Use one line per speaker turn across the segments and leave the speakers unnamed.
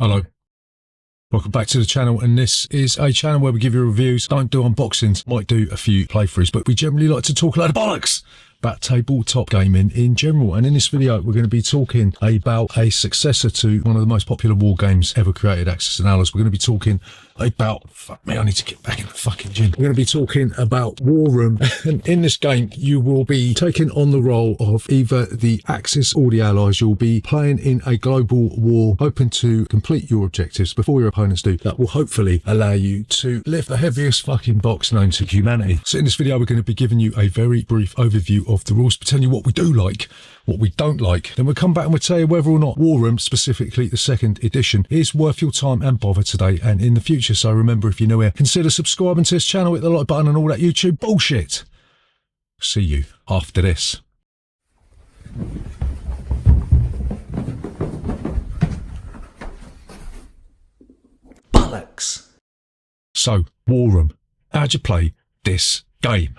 Hello, welcome back to the channel, and this is a channel where we give you reviews, don't do unboxings, might do a few playthroughs, but we generally like to talk a lot of bollocks about tabletop gaming in general. And in this video we're going to be talking about a successor to one of the most popular war games ever created, Axis and Allies. We're going to be talking about, fuck me, I need to get back in the fucking gym. We're going to be talking about War Room, and in this game you will be taking on the role of either the Axis or the Allies. You'll be playing in a global war, hoping to complete your objectives before your opponents do. That will hopefully allow you to lift the heaviest fucking box known to humanity. So in this video we're going to be giving you a very brief overview of the rules, telling you what we do like, what we don't like. Then we'll come back and we'll tell you whether or not War Room, specifically the second edition, is worth your time and bother today and in the future. So remember, if you're new here, consider subscribing to this channel, hit the like button and all that YouTube bullshit. See you after this. Bollocks. So, War Room. How'd you play this game?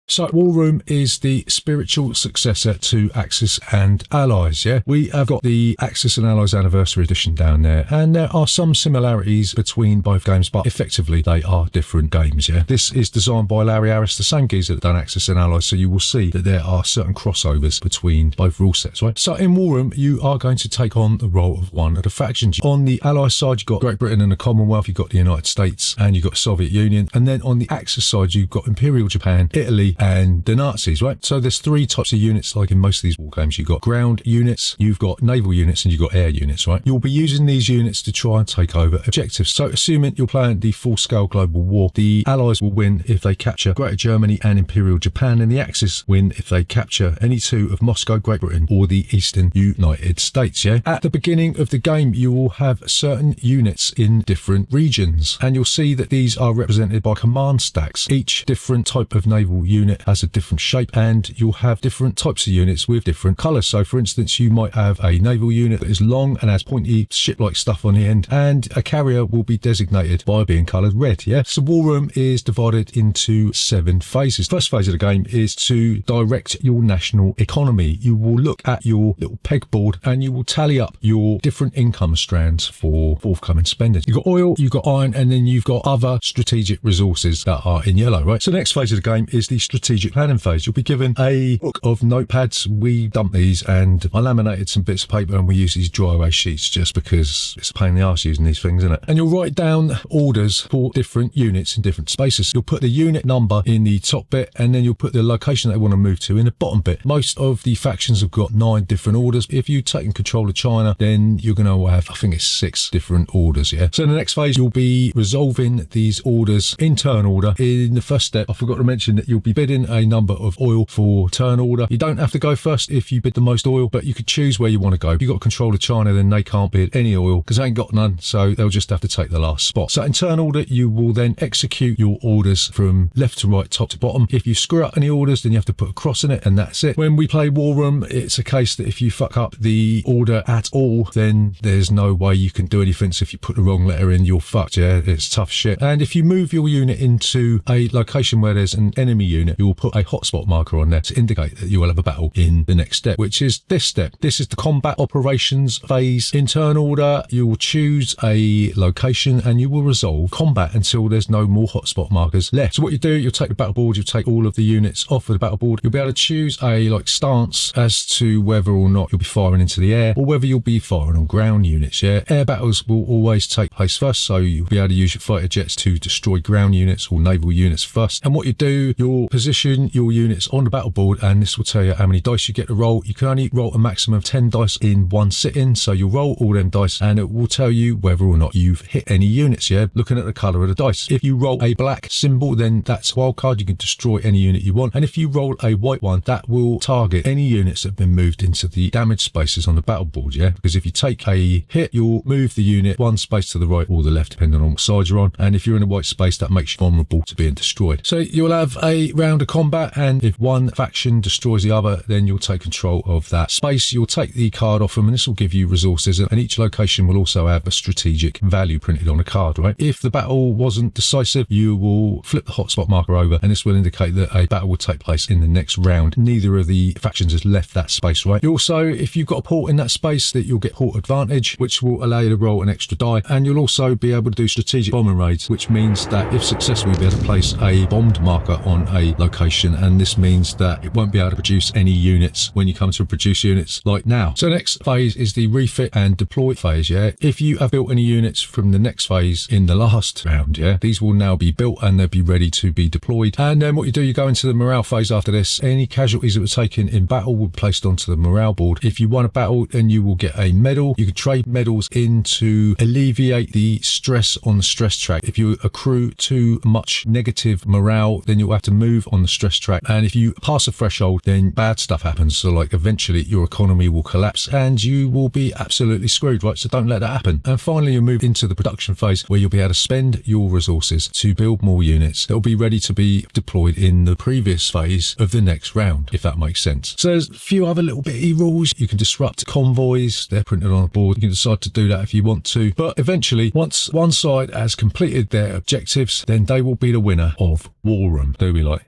So War Room is the spiritual successor to Axis and Allies, yeah? We have got the Axis and Allies Anniversary Edition down there, and there are some similarities between both games, but effectively they are different games, yeah? This is designed by Larry Harris, the same geezer that done Axis and Allies, so you will see that there are certain crossovers between both rule sets, right? So in War Room, you are going to take on the role of one of the factions. On the Allies side, you've got Great Britain and the Commonwealth, you've got the United States, and you've got the Soviet Union, and then on the Axis side, you've got Imperial Japan, Italy, and the Nazis, right? So there's three types of units, like in most of these war games. You've got ground units, you've got naval units, and you've got air units, right? You'll be using these units to try and take over objectives. So assuming you're playing the full-scale global war, the Allies will win if they capture Greater Germany and Imperial Japan, and the Axis win if they capture any two of Moscow, Great Britain, or the Eastern United States, yeah? At the beginning of the game, you will have certain units in different regions, and you'll see that these are represented by command stacks. Each different type of naval unit has a different shape, and you'll have different types of units with different colors. So for instance, you might have a naval unit that is long and has pointy ship-like stuff on the end, and a carrier will be designated by being colored red, yeah? So War Room is divided into 7 phases. First phase of the game is to direct your national economy. You will look at your little pegboard and you will tally up your different income strands for forthcoming spending. You've got oil, you've got iron, and then you've got other strategic resources that are in yellow, right? So the next phase of the game is the strategic planning phase. You'll be given a book of notepads. We dumped these and I laminated some bits of paper, and we use these dry erase sheets just because it's a pain in the arse using these things, isn't it? And you'll write down orders for different units in different spaces. You'll put the unit number in the top bit, and then you'll put the location they want to move to in the bottom bit. Most of the factions have got 9 different orders. If you've taken control of China, then you're going to have, I think it's 6 different orders, yeah? So in the next phase, you'll be resolving these orders in turn order. In the first step, I forgot to mention that you'll be bidding a number of oil for turn order. You don't have to go first if you bid the most oil, but you could choose where you want to go. If you've got control of China, then they can't bid any oil because they ain't got none, so they'll just have to take the last spot. So in turn order, you will then execute your orders from left to right, top to bottom. If you screw up any orders, then you have to put a cross in it, and that's it. When we play War Room, it's a case that if you fuck up the order at all, then there's no way you can do anything. So if you put the wrong letter in, you're fucked, yeah? It's tough shit. And if you move your unit into a location where there's an enemy unit, you will put a hotspot marker on there to indicate that you will have a battle in the next step, which is this step. This is the combat operations phase. In turn order, you will choose a location and you will resolve combat until there's no more hotspot markers left. So what you do, you'll take the battle board, you'll take all of the units off of the battle board. You'll be able to choose a stance as to whether or not you'll be firing into the air or whether you'll be firing on ground units, yeah? Air battles will always take place first, so you'll be able to use your fighter jets to destroy ground units or naval units first. And what you do, you'll position your units on the battle board, and this will tell you how many dice you get to roll. You can only roll a maximum of 10 dice in one sitting, so you'll roll all them dice and it will tell you whether or not you've hit any units, yeah? Looking at the colour of the dice. If you roll a black symbol, then that's a wild card. You can destroy any unit you want. And if you roll a white one, that will target any units that have been moved into the damage spaces on the battle board, yeah? Because if you take a hit, you'll move the unit one space to the right or the left, depending on what side you're on. And if you're in a white space, that makes you vulnerable to being destroyed. So you'll have a round round of combat, and if one faction destroys the other, then you'll take control of that space. You'll take the card off them, and this will give you resources, and each location will also have a strategic value printed on a card, right? If the battle wasn't decisive, you will flip the hotspot marker over, and this will indicate that a battle will take place in the next round. Neither of the factions has left that space, right? You also, if you've got a port in that space, that you'll get port advantage, which will allow you to roll an extra die, and you'll also be able to do strategic bombing raids, which means that if successful, you'll be able to place a bombed marker on a location, and this means that it won't be able to produce any units when you come to produce units like now. So the next phase is the refit and deploy phase, yeah? If you have built any units from the next phase in the last round, yeah, these will now be built and they'll be ready to be deployed. And then what you do, you go into the morale phase after this. Any casualties that were taken in battle will be placed onto the morale board. If you won a battle, then you will get a medal. You can trade medals in to alleviate the stress on the stress track. If you accrue too much negative morale, then you'll have to move on the stress track. And if you pass a threshold, then bad stuff happens. So like eventually your economy will collapse and you will be absolutely screwed, right? So don't let that happen. And finally, you move into the production phase where you'll be able to spend your resources to build more units that will be ready to be deployed in the previous phase of the next round, if that makes sense. So there's a few other little bitty rules. You can disrupt convoys. They're printed on a board. You can decide to do that if you want to. But eventually, once one side has completed their objectives, then they will be the winner of War Room. Do we like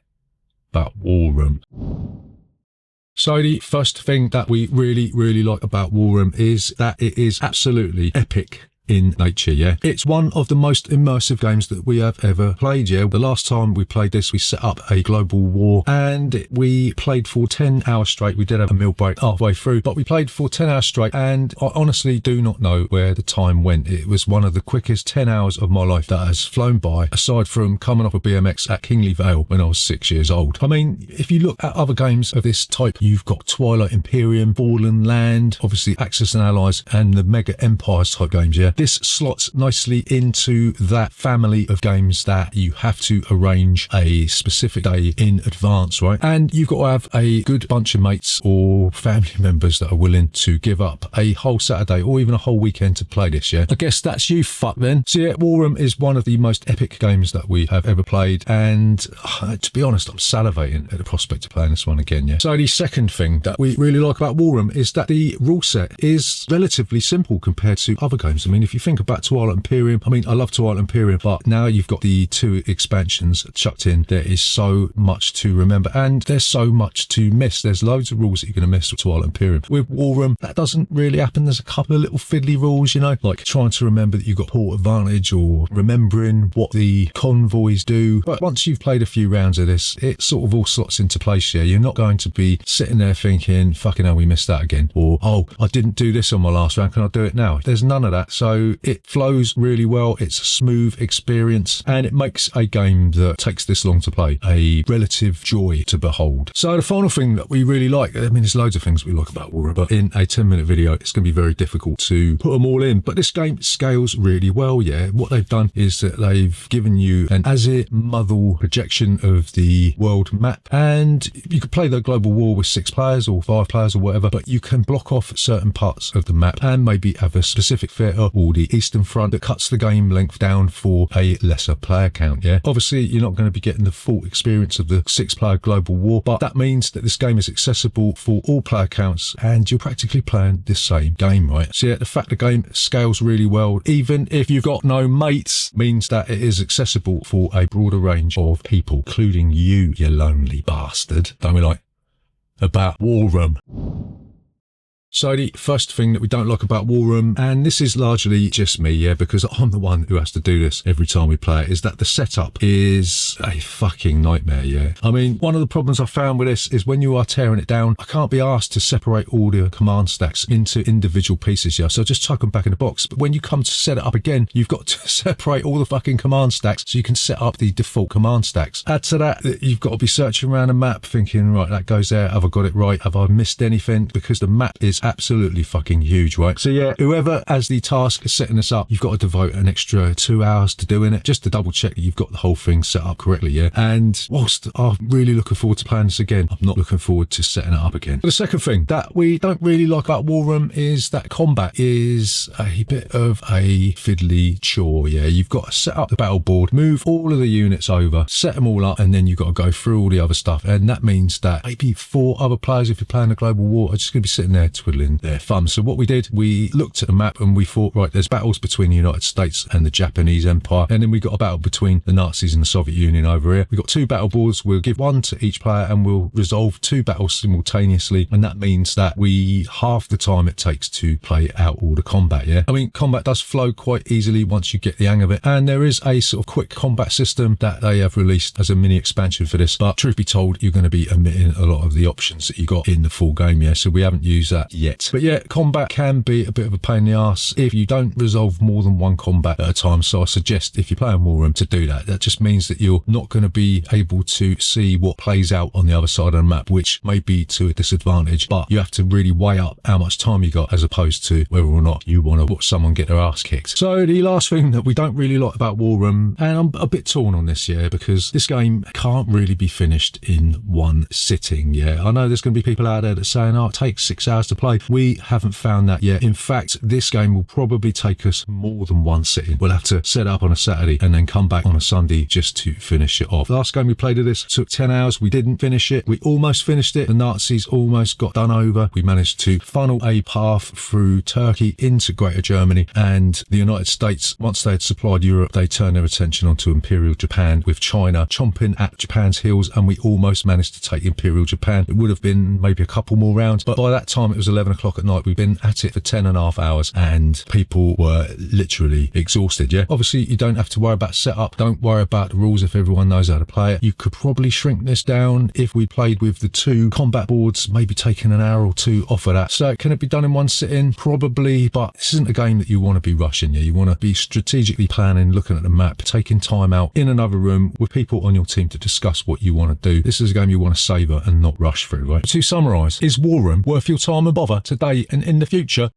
that War Room? So the first thing that we really like about War Room is that it is absolutely epic in nature, yeah. It's one of the most immersive games that we have ever played, yeah. The last time we played this, we set up a global war and we played for 10 hours straight. We did have a meal break halfway through, but we played for 10 hours straight, and I honestly do not know where the time went. It was one of the quickest 10 hours of my life that has flown by, aside from coming off a BMX at Kingley Vale when I was 6 years old. I mean, if you look at other games of this type, you've got Twilight Imperium, Fallen Land, obviously Axis and Allies, and the Mega Empires type games, yeah. This slots nicely into that family of games that you have to arrange a specific day in advance, right? And you've got to have a good bunch of mates or family members that are willing to give up a whole Saturday or even a whole weekend to play this, yeah? I guess that's you, fuck then. So yeah, War Room is one of the most epic games that we have ever played, and to be honest, I'm salivating at the prospect of playing this one again, yeah? So the second thing that we really like about War Room is that the rule set is relatively simple compared to other games. I mean, if you think about Twilight Imperium, I mean, I love Twilight Imperium, but now you've got the 2 expansions chucked in. There is so much to remember, and there's so much to miss. There's loads of rules that you're going to miss with Twilight Imperium. With War Room, that doesn't really happen. There's a couple of little fiddly rules, you know, like trying to remember that you've got port advantage or remembering what the convoys do. But once you've played a few rounds of this, it sort of all slots into place here. You're not going to be sitting there thinking, fucking hell, we missed that again. Or, oh, I didn't do this on my last round, can I do it now? There's none of that. So it flows really well. It's a smooth experience, and it makes a game that takes this long to play a relative joy to behold. So the final thing that we really like, I mean, there's loads of things we like about War Room, but in a 10-minute video, it's going to be very difficult to put them all in. But this game scales really well, yeah. What they've done is that they've given you an azimuthal projection of the world map, and you could play the global war with 6 players or 5 players or whatever, but you can block off certain parts of the map and maybe have a specific theatre or the Eastern Front that cuts the game length down for a lesser player count, yeah. Obviously, you're not going to be getting the full experience of the 6-player global war, but that means that this game is accessible for all player counts and you're practically playing the same game, right? So yeah, the fact the game scales really well, even if you've got no mates, means that it is accessible for a broader range of people, including you lonely bastard. Don't we like about War Room? So the first thing that we don't like about War Room, and this is largely just me, yeah, because I'm the one who has to do this every time we play it, is that the setup is a fucking nightmare, yeah. I mean, one of the problems I found with this is when you are tearing it down, I can't be asked to separate all the command stacks into individual pieces, yeah, so I just chuck them back in the box. But when you come to set it up again, you've got to separate all the fucking command stacks so you can set up the default command stacks. Add to that, you've got to be searching around a map thinking, right, that goes there, have I got it right, have I missed anything? Because the map is is absolutely fucking huge, right? So yeah, whoever has the task of setting this up, you've got to devote an extra 2 hours to doing it, just to double check that you've got the whole thing set up correctly, yeah? And whilst I'm really looking forward to playing this again, I'm not looking forward to setting it up again. But the second thing that we don't really like about War Room is that combat is a bit of a fiddly chore, yeah? You've got to set up the battle board, move all of the units over, set them all up, and then you've got to go through all the other stuff. And that means that maybe 4 other players, if you're playing a global war, are just going to be sitting there twiddling their thumbs. So what we did, we looked at the map and we thought, right, there's battles between the United States and the Japanese Empire, and then we got a battle between the Nazis and the Soviet Union over here. We got 2 battle boards. We'll give 1 to each player and we'll resolve 2 battles simultaneously, and that means that we half the time it takes to play out all the combat, yeah? I mean, combat does flow quite easily once you get the hang of it, and there is a sort of quick combat system that they have released as a mini expansion for this, but truth be told, you're going to be omitting a lot of the options that you got in the full game, yeah? So we haven't used that yet. But yeah, combat can be a bit of a pain in the arse if you don't resolve more than 1 combat at a time, so I suggest if you're playing War Room to do that. That just means that you're not going to be able to see what plays out on the other side of the map, which may be to a disadvantage, but you have to really weigh up how much time you got as opposed to whether or not you want to watch someone get their ass kicked. So the last thing that we don't really like about War Room, and I'm a bit torn on this, yeah, because this game can't really be finished in 1 sitting, yeah. I know there's going to be people out there that are saying, oh, it takes 6 hours to play. We haven't found that yet. In fact, this game will probably take us more than 1 sitting. We'll have to set up on a Saturday and then come back on a Sunday just to finish it off. The last game we played of this took 10 hours. We didn't finish it. We almost finished it. The Nazis almost got done over. We managed to funnel a path through Turkey into Greater Germany, and the United States, once they had supplied Europe, they turned their attention onto Imperial Japan, with China chomping at Japan's heels, and we almost managed to take Imperial Japan. It would have been maybe a couple more rounds, but by that time it was 11 o'clock at night. We've been at it for 10.5 hours and people were literally exhausted, yeah? Obviously, you don't have to worry about setup. Don't worry about the rules if everyone knows how to play it. You could probably shrink this down if we played with the 2 combat boards, maybe taking an hour or 2 off of that. So can it be done in 1 sitting? Probably, but this isn't a game that you want to be rushing, yeah? You want to be strategically planning, looking at the map, taking time out in another room with people on your team to discuss what you want to do. This is a game you want to savour and not rush through, right? To summarise, is War Room worth your time and bother today and in the future?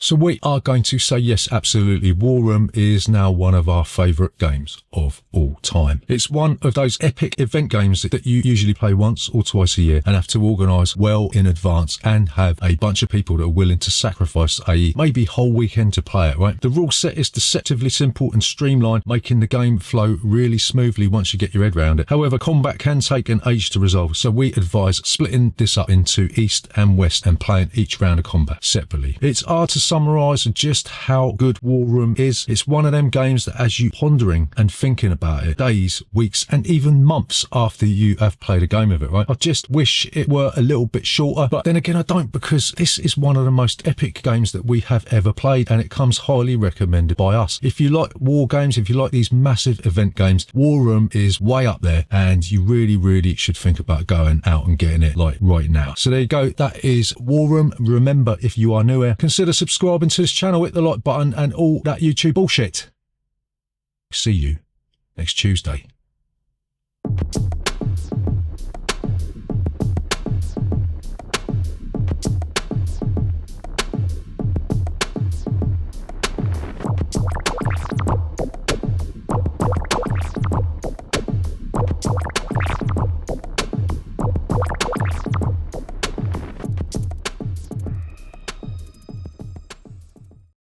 So we are going to say yes, absolutely. War Room is now one of our favourite games of all time. It's one of those epic event games that you usually play once or twice a year and have to organise well in advance and have a bunch of people that are willing to sacrifice a maybe whole weekend to play it, right? The rule set is deceptively simple and streamlined, making the game flow really smoothly once you get your head around it. However, combat can take an age to resolve, so we advise splitting this up into East and West and playing each round of combat separately. It's hard to summarise just how good War Room is. It's one of them games that has you pondering and thinking about it days, weeks, and even months after you have played a game of it, right? I just wish it were a little bit shorter, but then again I don't, because this is one of the most epic games that we have ever played and it comes highly recommended by us. If you like war games, if you like these massive event games, War Room is way up there and you really should think about going out and getting it like right now. So there you go, that is War Room. Remember, if you are new here, consider subscribing to this channel, hit the like button and all that YouTube bullshit. See you next Tuesday.